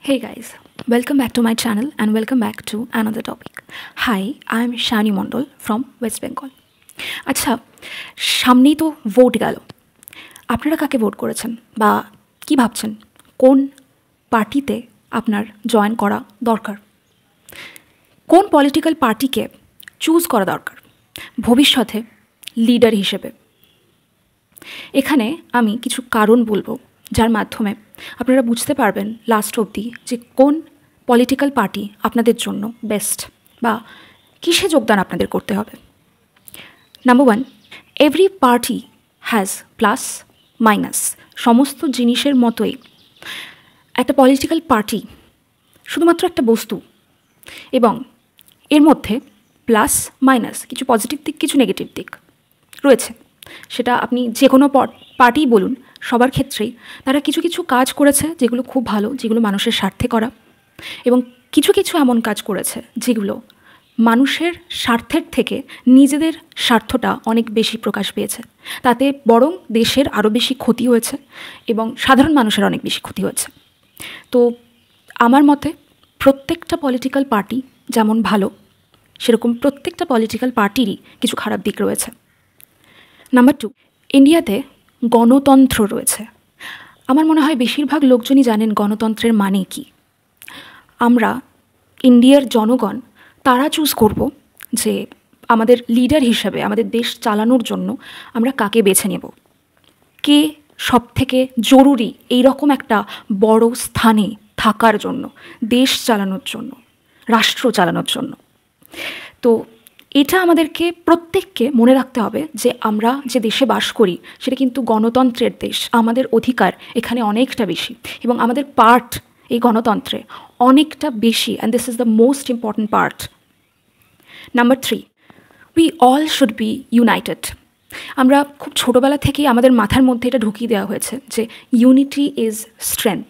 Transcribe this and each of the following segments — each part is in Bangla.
Hey guys, welcome back to my channel and welcome back to another topic. Hi, I'm Shani Mondol from West Bengal. আচ্ছা, সামনেই তো ভোট গেল। আপনারা কাকে ভোট করেছেন বা কি ভাবছেন কোন পার্টিতে আপনার জয়েন করা দরকার? কোন পলিটিক্যাল পার্টিকে চুজ করা দরকার ভবিষ্যতে লিডার হিসেবে? এখানে আমি কিছু কারণ বলবো যার মাধ্যমে আপনারা বুঝতে পারবেন লাস্ট অবধি যে কোন পলিটিক্যাল পার্টি আপনাদের জন্য বেস্ট বা কিসে যোগদান আপনাদের করতে হবে। Number one, every party has plus minus. সমস্ত জিনিসের মতোই একটা পলিটিক্যাল পার্টি শুধুমাত্র একটা বস্তু এবং এর মধ্যে প্লাস মাইনাস কিছু পজিটিভ দিক কিছু নেগেটিভ দিক রয়েছে। সেটা আপনি যে কোনো পার্টি বলুন, সবার ক্ষেত্রেই তারা কিছু কিছু কাজ করেছে যেগুলো খুব ভালো, যেগুলো মানুষের স্বার্থে করা, এবং কিছু কিছু এমন কাজ করেছে যেগুলো মানুষের স্বার্থের থেকে নিজেদের স্বার্থটা অনেক বেশি প্রকাশ পেয়েছে। তাতে বরং দেশের আরও বেশি ক্ষতি হয়েছে এবং সাধারণ মানুষের অনেক বেশি ক্ষতি হয়েছে। তো আমার মতে প্রত্যেকটা পলিটিক্যাল পার্টি যেমন ভালো, সেরকম প্রত্যেকটা পলিটিক্যাল পার্টিরই কিছু খারাপ দিক রয়েছে। নাম্বার টু, ইন্ডিয়াতে গণতন্ত্র রয়েছে। আমার মনে হয় বেশিরভাগ লোকজনই জানেন গণতন্ত্রের মানে কি। আমরা ইন্ডিয়ার জনগণ তারা চুজ করব যে আমাদের লিডার হিসেবে আমাদের দেশ চালানোর জন্য আমরা কাকে বেছে নেব, কে সব থেকে জরুরি এই রকম একটা বড় স্থানে থাকার জন্য, দেশ চালানোর জন্য, রাষ্ট্র চালানোর জন্য। তো এটা আমাদেরকে প্রত্যেককে মনে রাখতে হবে যে আমরা যে দেশে বাস করি সেটা কিন্তু গণতন্ত্রের দেশ। আমাদের অধিকার এখানে অনেকটা বেশি এবং আমাদের পার্ট এই গণতন্ত্রে অনেকটা বেশি, and this is the most important part. Number three, we all should be United. আমরা খুব ছোটোবেলা থেকেই আমাদের মাথার মধ্যে এটা ঢুকিয়ে দেওয়া হয়েছে যে ইউনিটি ইজ স্ট্রেংথ,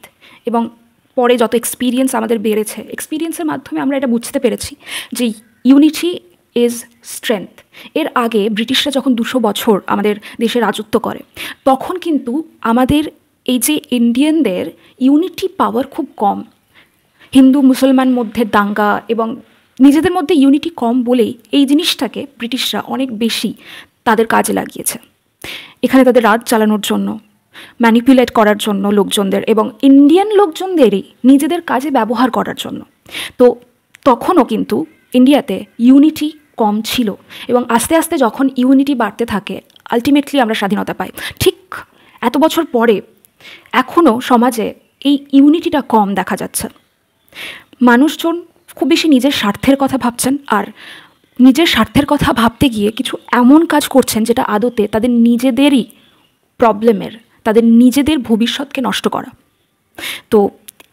এবং পরে যত এক্সপিরিয়েন্স আমাদের বেড়েছে, এক্সপিরিয়েন্সের মাধ্যমে আমরা এটা বুঝতে পেরেছি যে ইউনিটি ইজ স্ট্রেংথ। এর আগে ব্রিটিশরা যখন 200 বছর আমাদের দেশে রাজত্ব করে তখন কিন্তু আমাদের এই যে ইন্ডিয়ানদের ইউনিটি পাওয়ার খুব কম। হিন্দু মুসলমান মধ্যে দাঙ্গা এবং নিজেদের মধ্যে ইউনিটি কম বলেই এই জিনিসটাকে ব্রিটিশরা অনেক বেশি তাদের কাজে লাগিয়েছে, এখানে তাদের রাজ চালানোর জন্য, ম্যানিপুলেট করার জন্য লোকজনদের, এবং ইন্ডিয়ান লোকজনদেরই নিজেদের কাজে ব্যবহার করার জন্য। তো তখনও কিন্তু ইন্ডিয়াতে ইউনিটি কম ছিল এবং আস্তে আস্তে যখন ইউনিটি বাড়তে থাকে আলটিমেটলি আমরা স্বাধীনতা পাই। ঠিক এত বছর পরে এখনও সমাজে এই ইউনিটিটা কম দেখা যাচ্ছে। মানুষজন খুব বেশি নিজের স্বার্থের কথা ভাবছেন, আর নিজের স্বার্থের কথা ভাবতে গিয়ে কিছু এমন কাজ করছেন যেটা আদতে তাদের নিজেদেরই প্রবলেমের, তাদের নিজেদের ভবিষ্যৎকে নষ্ট করা। তো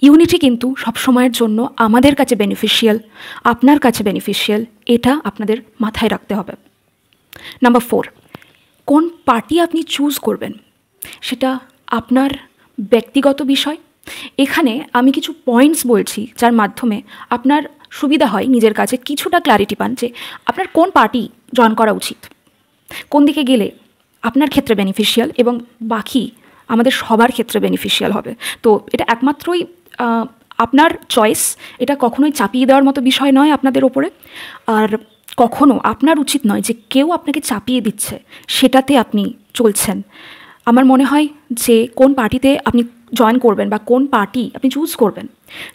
ইউনিটি কিন্তু সবসময়ের জন্য আমাদের কাছে বেনিফিশিয়াল, আপনার কাছে বেনিফিশিয়াল, এটা আপনাদের মাথায় রাখতে হবে। নাম্বার ফোর, কোন পার্টি আপনি চুজ করবেন সেটা আপনার ব্যক্তিগত বিষয়। এখানে আমি কিছু পয়েন্টস বলছি যার মাধ্যমে আপনার সুবিধা হয়, নিজের কাছে কিছুটা ক্ল্যারিটি পান যে আপনার কোন পার্টি জয়েন করা উচিত, কোন দিকে গেলে আপনার ক্ষেত্রে বেনিফিশিয়াল এবং বাকি আমাদের সবার ক্ষেত্রে বেনিফিশিয়াল হবে। তো এটা একমাত্রই আপনার চয়েস, এটা কখনোই চাপিয়ে দেওয়ার মতো বিষয় নয় আপনাদের ওপরে, আর কখনো আপনার উচিত নয় যে কেউ আপনাকে চাপিয়ে দিচ্ছে সেটাতে আপনি চলছেন। আমার মনে হয় যে কোন পার্টিতে আপনি জয়েন করবেন বা কোন পার্টি আপনি চুজ করবেন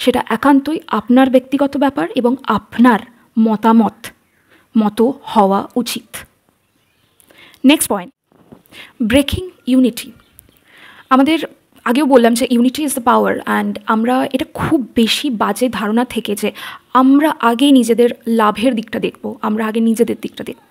সেটা একান্তই আপনার ব্যক্তিগত ব্যাপার এবং আপনার মতামত মতো হওয়া উচিত। Next point, breaking unity. আমাদের আগেও বললাম যে unity is the power, and আমরা এটা খুব বেশি বাজে ধারণা থেকে যে আমরা আগে নিজেদের লাভের দিকটা দেখব, আমরা আগে নিজেদের দিকটা দেখব,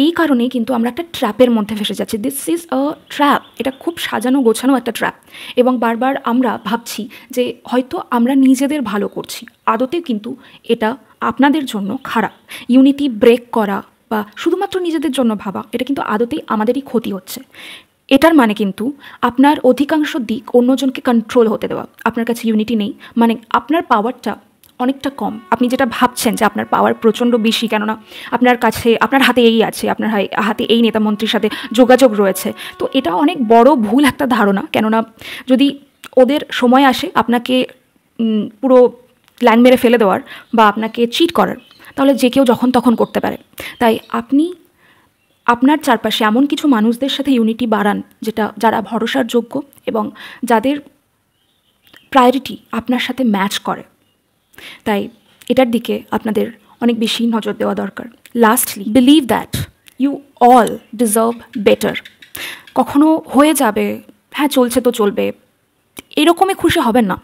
এই কারণেই কিন্তু আমরা একটা ট্র্যাপের মধ্যে ফেসে যাচ্ছি। দিস ইজ আ ট্র্যাপ, এটা খুব সাজানো গোছানো একটা ট্র্যাপ, এবং বারবার আমরা ভাবছি যে হয়তো আমরা নিজেদের ভালো করছি, আদতে কিন্তু এটা আপনাদের জন্য খারাপ। ইউনিটি ব্রেক করা বা শুধুমাত্র নিজেদের জন্য ভাবা, এটা কিন্তু আদতেই আমাদেরই ক্ষতি হচ্ছে। এটার মানে কিন্তু আপনার অধিকাংশ দিক অন্যজনকে কন্ট্রোল হতে দেওয়া। আপনার কাছে ইউনিটি নেই মানে আপনার পাওয়ারটা অনেকটা কম। আপনি যেটা ভাবছেন যে আপনার পাওয়ার প্রচণ্ড বেশি, কেননা আপনার কাছে আপনার হাতে এই আছে, আপনার হাতে এই নেতা মন্ত্রীর সাথে যোগাযোগ রয়েছে, তো এটা অনেক বড় ভুল একটা ধারণা। কেননা যদি ওদের সময় আসে আপনাকে পুরো ল্যাং মেরে ফেলে দেওয়ার বা আপনাকে চিট করার, তাহলে যে কেউ যখন তখন করতে পারে। তাই আপনি আপনার চারপাশে এমন কিছু মানুষদের সাথে ইউনিটি বাড়ান যারা ভরসার যোগ্য এবং যাদের প্রায়োরিটি আপনার সাথে ম্যাচ করে। তাই এটার দিকে আপনাদের অনেক বেশি নজর দেওয়া দরকার। Lastly, believe that you all deserve better. কখনো হয়ে যাবে, হ্যাঁ চলছে তো চলবে, এরকমই খুশি হবেন না।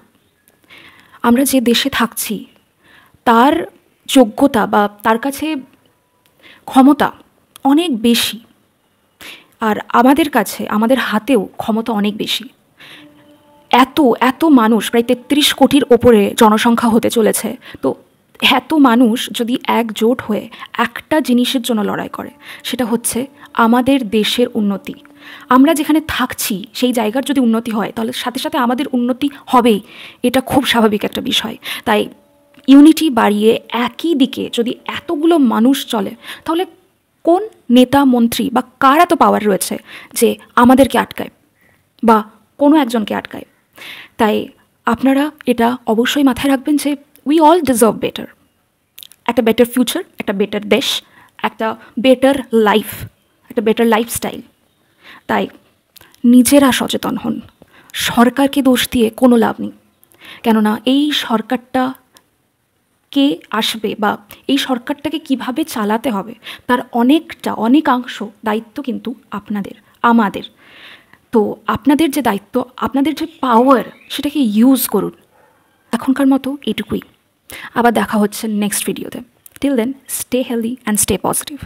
আমরা যে দেশে থাকছি তার যোগ্যতা বা তার কাছে ক্ষমতা অনেক বেশি, আর আমাদের কাছে আমাদের হাতেও ক্ষমতা অনেক বেশি। এত মানুষ, প্রায় 33 কোটির ওপরে জনসংখ্যা হতে চলেছে। তো এত মানুষ যদি একজোট হয়ে একটা জিনিসের জন্য লড়াই করে, সেটা হচ্ছে আমাদের দেশের উন্নতি। আমরা যেখানে থাকছি সেই জায়গার যদি উন্নতি হয়, তাহলে সাথে সাথে আমাদের উন্নতি হবেই। এটা খুব স্বাভাবিক একটা বিষয়। তাই ইউনিটি বাড়িয়ে একই দিকে যদি এতগুলো মানুষ চলে, তাহলে কোন নেতা মন্ত্রী বা কার এত পাওয়ার রয়েছে যে আমাদেরকে আটকায় বা কোনো একজনকে আটকায়? তাই আপনারা এটা অবশ্যই মাথায় রাখবেন যে উই অল ডিজার্ভ বেটার, একটা বেটার ফিউচার, একটা বেটার দেশ, একটা বেটার লাইফ, একটা বেটার লাইফস্টাইল। তাই নিজেরা সচেতন হন। সরকারকে দোষ দিয়ে কোনো লাভ নেই, কেননা এই সরকারটা কে আসবে বা এই সরকারটাকে কিভাবে চালাতে হবে তার অনেকাংশ দায়িত্ব কিন্তু আপনাদের, আমাদের। তো আপনাদের যে দায়িত্ব, আপনাদের যে পাওয়ার, সেটাকে ইউজ করুন। এখনকার মতো এটুকুই। আবার দেখা হচ্ছে নেক্সট ভিডিওতে। Till then, stay healthy and stay positive.